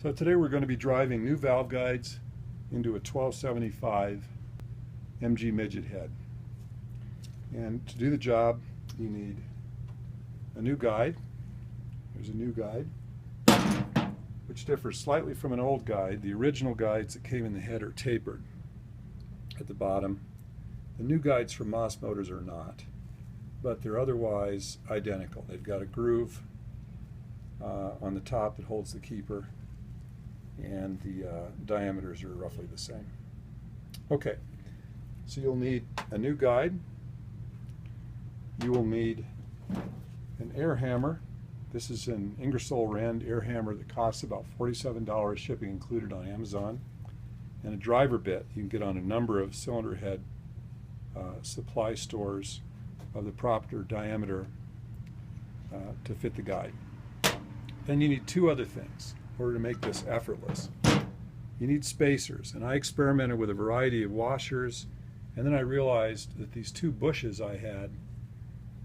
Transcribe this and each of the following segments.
So today we're going to be driving new valve guides into a 1275 MG midget head. And to do the job, you need a new guide. There's a new guide, which differs slightly from an old guide. The original guides that came in the head are tapered at the bottom. The new guides from Moss Motors are not, but they're otherwise identical. They've got a groove on the top that holds the keeper, and the diameters are roughly the same. Okay, so you'll need a new guide. You will need an air hammer. This is an Ingersoll Rand air hammer that costs about $47, shipping included, on Amazon. And a driver bit you can get on a number of cylinder head supply stores of the proper diameter to fit the guide. Then you need two other things in order to make this effortless. You need spacers, and I experimented with a variety of washers, and then I realized that these two bushes I had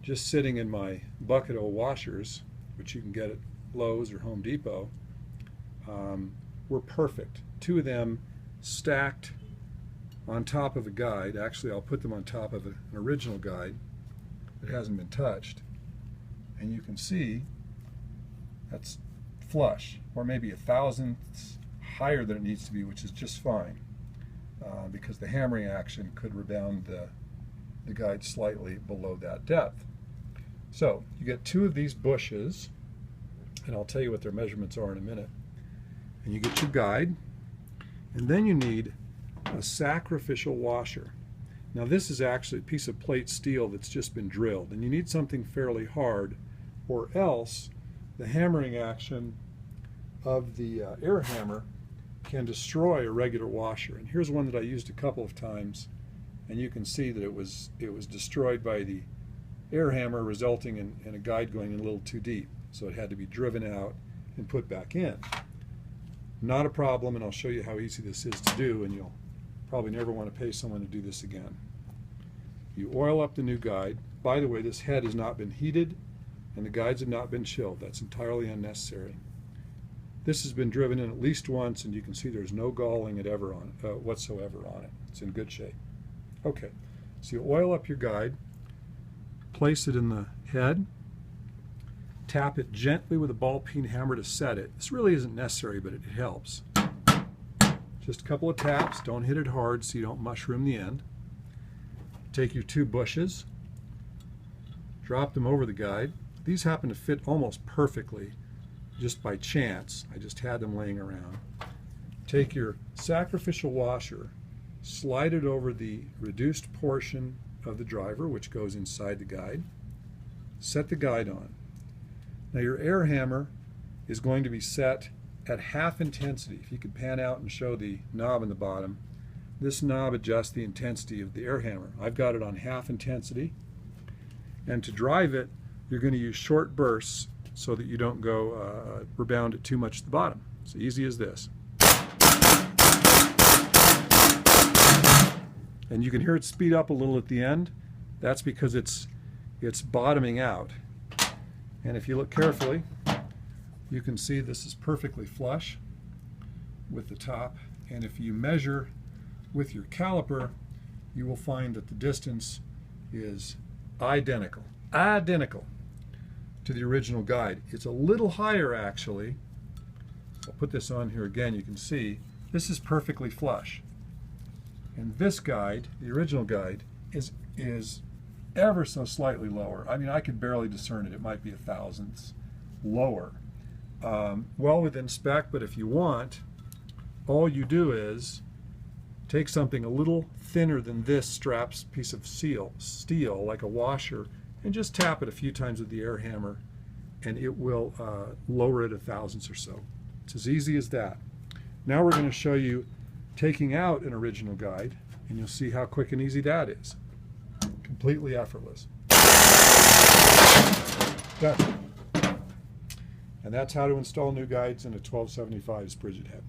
just sitting in my bucket of washers, which you can get at Lowe's or Home Depot, were perfect. Two of them stacked on top of a guide. Actually, I'll put them on top of an original guide that hasn't been touched, and you can see that's flush, or maybe a thousandths higher than it needs to be, which is just fine, because the hammering action could rebound the guide slightly below that depth. So you get two of these bushes, and I'll tell you what their measurements are in a minute. And you get your guide, and then you need a sacrificial washer. Now this is actually a piece of plate steel that's just been drilled, and you need something fairly hard, or else the hammering action of the air hammer can destroy a regular washer. And here's one that I used a couple of times, and you can see that it was destroyed by the air hammer, resulting in a guide going in a little too deep. So it had to be driven out and put back in. Not a problem, and I'll show you how easy this is to do, and you'll probably never want to pay someone to do this again. You oil up the new guide. By the way, this head has not been heated, and the guides have not been chilled. That's entirely unnecessary. This has been driven in at least once, and you can see there's no galling whatsoever on it. It's in good shape. Okay, so you oil up your guide, place it in the head, tap it gently with a ball peen hammer to set it. This really isn't necessary, but it helps. Just a couple of taps, don't hit it hard so you don't mushroom the end. Take your two bushes, drop them over the guide. These happen to fit almost perfectly just by chance. I just had them laying around. Take your sacrificial washer, slide it over the reduced portion of the driver, which goes inside the guide. Set the guide on. Now your air hammer is going to be set at half intensity. If you could pan out and show the knob in the bottom, this knob adjusts the intensity of the air hammer. I've got it on half intensity, and to drive it you're going to use short bursts so that you don't go rebound it too much at the bottom. It's easy as this. And you can hear it speed up a little at the end. That's because it's bottoming out. And if you look carefully, you can see this is perfectly flush with the top. And if you measure with your caliper, you will find that the distance is identical to the original guide. It's a little higher, actually. I'll put this on here again. You can see this is perfectly flush. And this guide, the original guide, is ever so slightly lower. I mean, I could barely discern it. It might be a thousandths lower. Well within spec, but if you want, all you do is take something a little thinner than this straps piece of steel, like a washer, and just tap it a few times with the air hammer, and it will lower it a thousandths or so. It's as easy as that. Now we're going to show you taking out an original guide, and you'll see how quick and easy that is. Completely effortless. Done. And that's how to install new guides in a 1275 Spridget head.